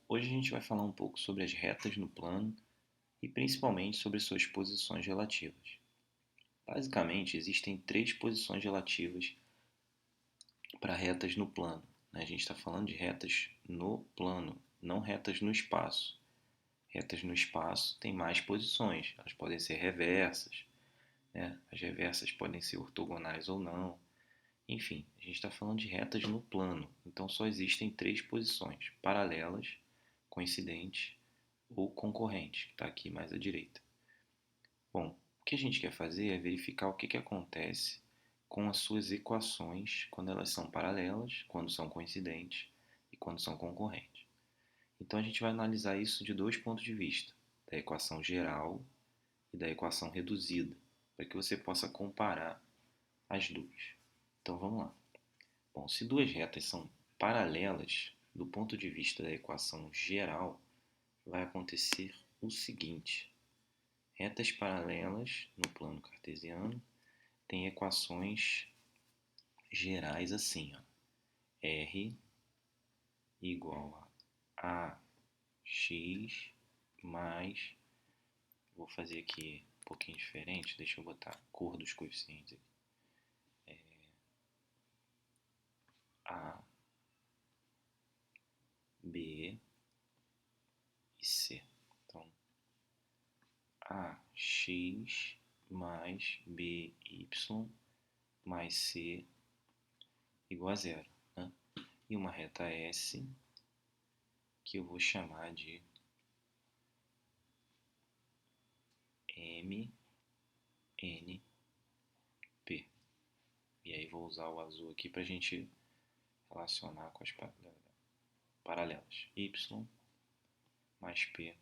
Hoje a gente vai falar um pouco sobre as retas no plano e principalmente sobre suas posições relativas. Basicamente, existem três posições relativas para retas no plano. A gente está falando de retas no plano, não retas no espaço. Retas no espaço têm mais posições, elas podem ser reversas, né? As reversas podem ser ortogonais ou não. Enfim, a gente está falando de retas no plano, então só existem três posições: paralelas, coincidentes ou concorrentes, que está aqui mais à direita. Bom, o que a gente quer fazer é verificar o que acontece com as suas equações quando elas são paralelas, quando são coincidentes e quando são concorrentes. Então a gente vai analisar isso de dois pontos de vista: da equação geral e da equação reduzida, para que você possa comparar as duas. Então vamos lá. Bom, se duas retas são paralelas, do ponto de vista da equação geral, vai acontecer o seguinte: retas paralelas no plano cartesiano têm equações gerais assim, ó. R igual a ax mais, vou fazer aqui um pouquinho diferente, deixa eu botar a cor dos coeficientes aqui. A, B e C. Então, ax mais by mais c igual a zero, né? E uma reta S que eu vou chamar de MNP. E aí vou usar o azul aqui para a gente relacionar com as paralelas. Y mais P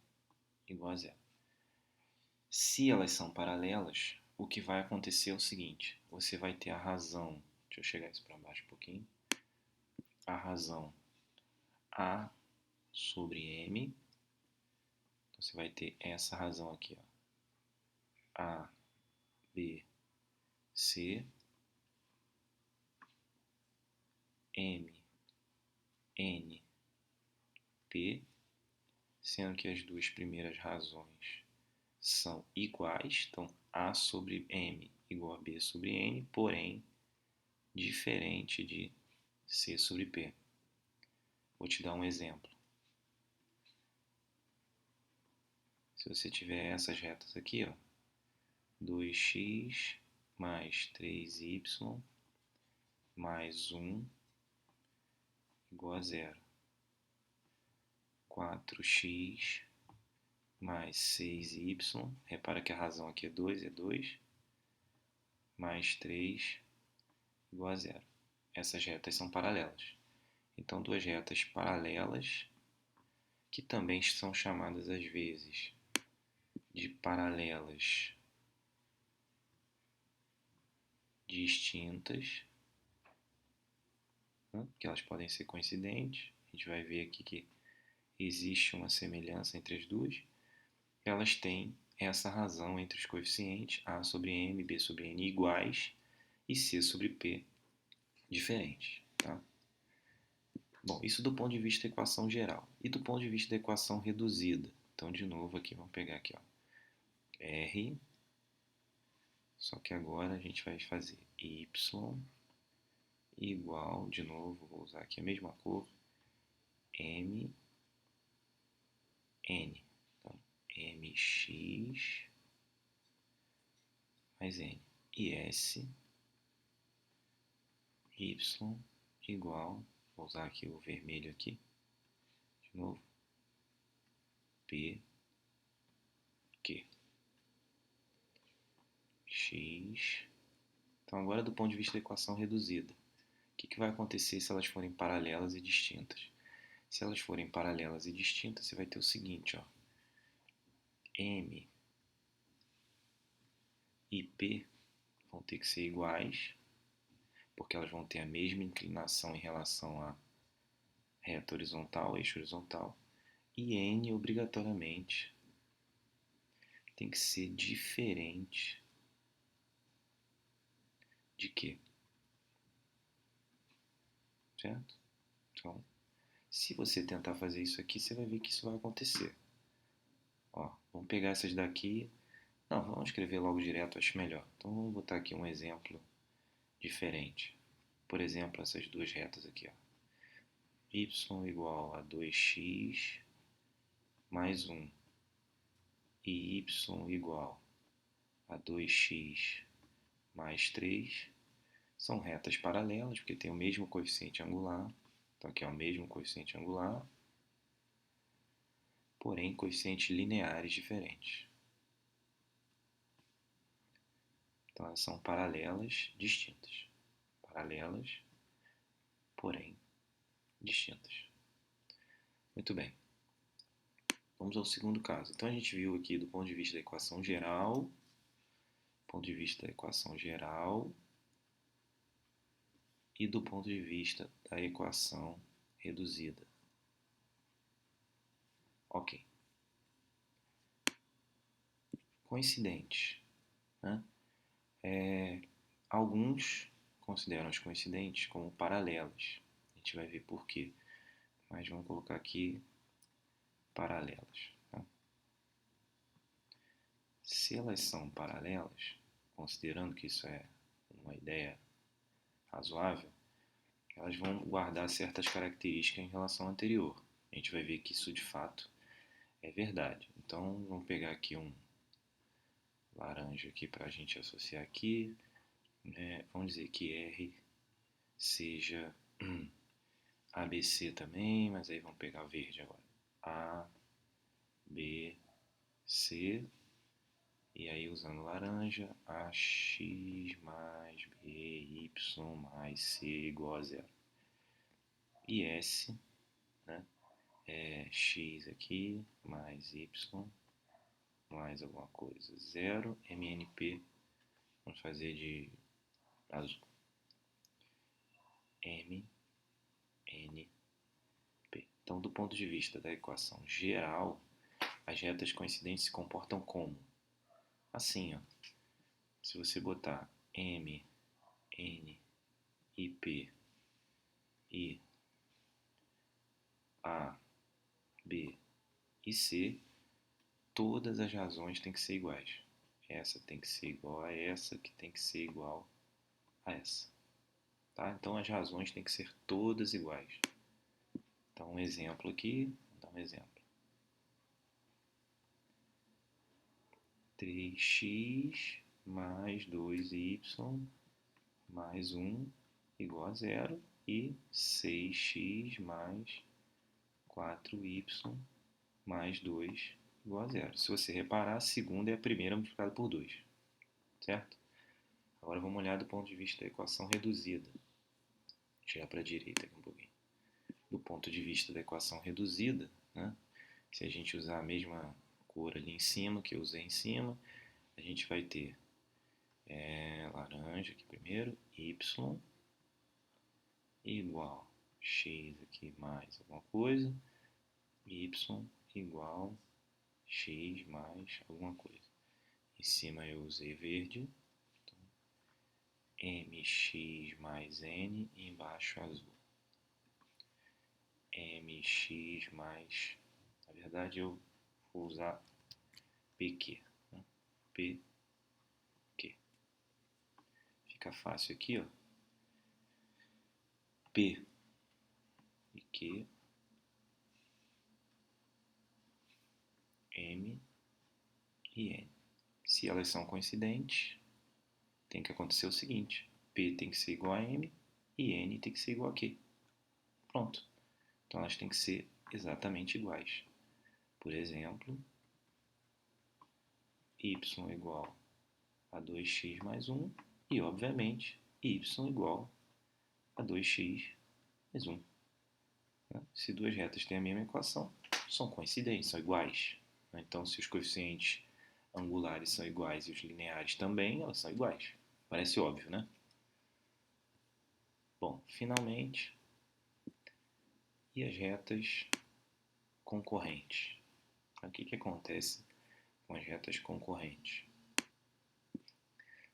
igual a zero. Se elas são paralelas, o que vai acontecer é o seguinte: você vai ter a razão, deixa eu chegar isso para baixo um pouquinho, a razão A sobre M. Então você vai ter essa razão aqui, ó. A, B, C, M, N, P, sendo que as duas primeiras razões são iguais, então A sobre M igual a B sobre N, porém diferente de C sobre P. Vou te dar um exemplo. Se você tiver essas retas aqui, ó, 2x mais 3y mais 1 igual a zero. 4x mais 6y, repara que a razão aqui é 2, mais 3 igual a zero. Essas retas são paralelas. Então, duas retas paralelas, que também são chamadas às vezes de paralelas distintas, né? Que elas podem ser coincidentes. A gente vai ver aqui que existe uma semelhança entre as duas. Elas têm essa razão entre os coeficientes A sobre M, B sobre N iguais e C sobre P diferentes. Tá? Bom, isso do ponto de vista da equação geral. E do ponto de vista da equação reduzida? Então, de novo, aqui, vamos pegar aqui, ó, R, só que agora a gente vai fazer Y igual, de novo, vou usar aqui a mesma cor, M, N. Então, MX mais N. E S, Y igual, vou usar aqui o vermelho aqui, de novo, P, Q. X. Então, agora do ponto de vista da equação reduzida, o que vai acontecer se elas forem paralelas e distintas? Se elas forem paralelas e distintas, você vai ter o seguinte, ó, M e P vão ter que ser iguais, porque elas vão ter a mesma inclinação em relação à reta horizontal, eixo horizontal, e N obrigatoriamente tem que ser diferente de quê? Certo? Então, Se você tentar fazer isso aqui, você vai ver que isso vai acontecer. Ó, vamos pegar essas daqui. Não, vamos escrever logo direto, acho melhor. Então vamos botar aqui um exemplo diferente. Por exemplo, essas duas retas aqui, ó. Y igual a 2x mais 1 e y igual a 2x mais 3 são retas paralelas, porque tem o mesmo coeficiente angular. Então aqui é o mesmo coeficiente angular, porém coeficientes lineares diferentes. Então elas são paralelas distintas. Paralelas, porém distintas. Muito bem. Vamos ao segundo caso. Então a gente viu aqui do ponto de vista da equação geral, e do ponto de vista da equação reduzida. Ok. Coincidentes, né? Alguns consideram as coincidentes como paralelas. A gente vai ver por quê. Mas vamos colocar aqui paralelas. Tá? Se elas são paralelas, considerando que isso é uma ideia razoável, elas vão guardar certas características em relação à anterior. A gente vai ver que isso de fato é verdade. Então vamos pegar aqui um laranja aqui para a gente associar aqui. Vamos dizer que R seja ABC também, mas aí vamos pegar verde agora. A, B, C, e aí usando laranja, AX mais BY mais C igual a zero. E S, né, é X aqui mais Y mais alguma coisa, zero, MNP, vamos fazer de azul. MNP. Então, do ponto de vista da equação geral, as retas coincidentes se comportam como? Assim, ó. Se você botar M, N e P e A, B e C, todas as razões têm que ser iguais. Essa tem que ser igual a essa, que tem que ser igual a essa. Tá? Então, as razões têm que ser todas iguais. Então, um exemplo aqui, vou dar um exemplo. 3x mais 2y mais 1 igual a zero e 6x mais 4y mais 2 igual a zero. Se você reparar, a segunda é a primeira multiplicada por 2, certo? Agora vamos olhar do ponto de vista da equação reduzida. Tirar para a direita aqui um pouquinho. Do ponto de vista da equação reduzida, né? Se a gente usar a mesma cor ali em cima, que eu usei em cima, a gente vai ter laranja aqui primeiro, y igual x aqui mais alguma coisa, y igual x mais alguma coisa. Em cima eu usei verde, então, mx mais n, e embaixo azul. mx mais, na verdade eu vou usar pq, né? pq. Fica fácil aqui, ó. P e Q, M e N. Se elas são coincidentes, tem que acontecer o seguinte: P tem que ser igual a M e N tem que ser igual a Q. Pronto. Então elas têm que ser exatamente iguais. Por exemplo, y igual a 2x mais 1 e, obviamente, y igual a 2x mais 1. Se duas retas têm a mesma equação, são coincidentes, são iguais. Então, se os coeficientes angulares são iguais e os lineares também, elas são iguais. Parece óbvio, né? Bom, finalmente, e as retas concorrentes? O que acontece com as retas concorrentes?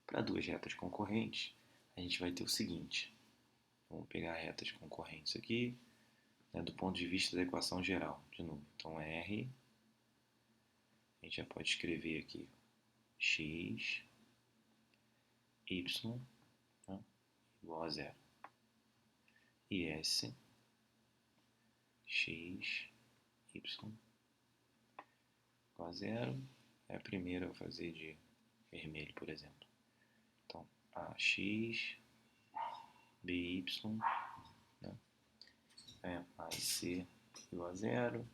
Para duas retas concorrentes, a gente vai ter o seguinte. Vamos pegar retas concorrentes aqui. né, do ponto de vista da equação geral, de novo. Então, R, a gente já pode escrever aqui x, y, né, igual a zero. E S, x, y, igual a zero. É a primeira eu vou fazer de vermelho, por exemplo. Então, AX, BY, né, mais C igual a zero.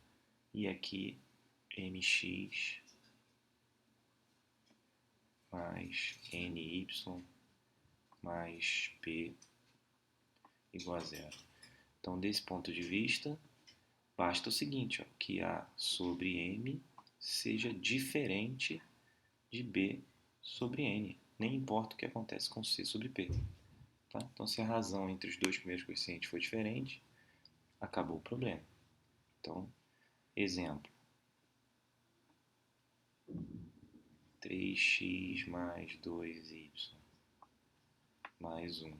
E aqui MX mais NY mais P igual a zero. Então, desse ponto de vista, basta o seguinte, ó, que A sobre M seja diferente de B sobre N. Nem importa o que acontece com C sobre P. Tá? Então, se a razão entre os dois primeiros coeficientes for diferente, acabou o problema. Então, exemplo. 3x mais 2y mais 1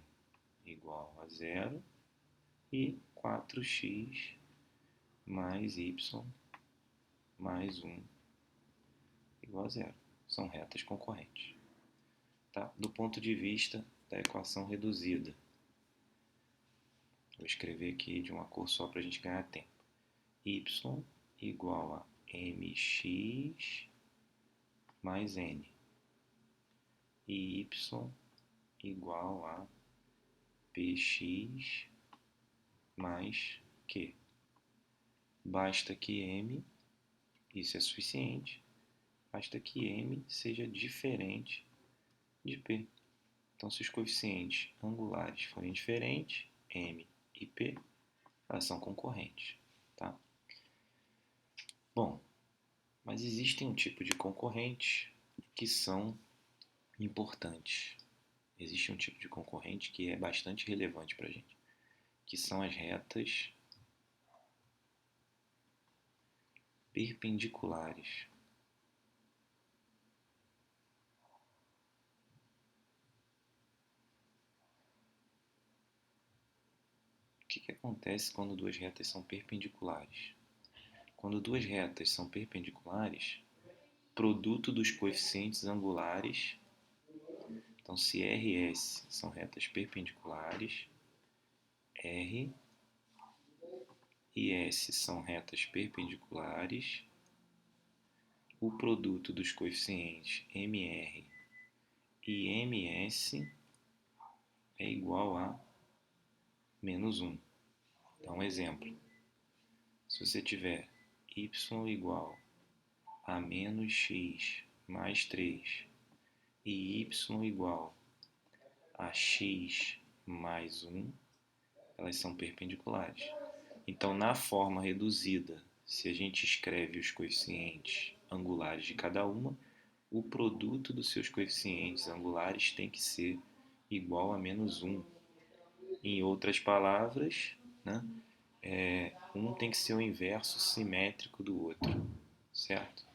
igual a zero. E 4x mais y mais 1 igual a zero. São retas concorrentes. Tá? Do ponto de vista da equação reduzida. Vou escrever aqui de uma cor só para a gente ganhar tempo. Y igual a mx mais n. E y igual a px mais q. Basta que m, isso é suficiente, basta que m seja diferente de p. Então, se os coeficientes angulares forem diferentes, m e p, elas são concorrentes. Tá? Bom, mas existem um tipo de concorrentes que são importantes. Existe um tipo de concorrente que é bastante relevante para a gente, que são as retas perpendiculares. O que acontece quando duas retas são perpendiculares? Quando duas retas são perpendiculares, produto dos coeficientes angulares, então se R e S são retas perpendiculares, R e S são retas perpendiculares, o produto dos coeficientes MR e MS é igual a menos 1. Então, um exemplo. Se você tiver y igual a menos x mais 3 e y igual a x mais 1, elas são perpendiculares. Então, na forma reduzida, se a gente escreve os coeficientes angulares de cada uma, o produto dos seus coeficientes angulares tem que ser igual a menos 1. Em outras palavras, né, um tem que ser o inverso simétrico do outro, certo?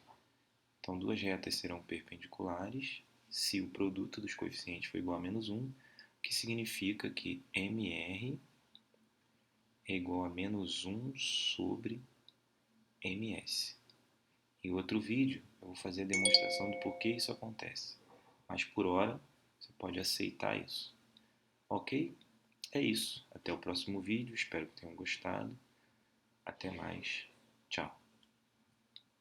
Então, duas retas serão perpendiculares se o produto dos coeficientes for igual a menos 1, o que significa que MR é igual a menos 1 sobre MS. Em outro vídeo, eu vou fazer a demonstração do porquê isso acontece. Mas, por hora, você pode aceitar isso. Ok? É isso. Até o próximo vídeo. Espero que tenham gostado. Até mais.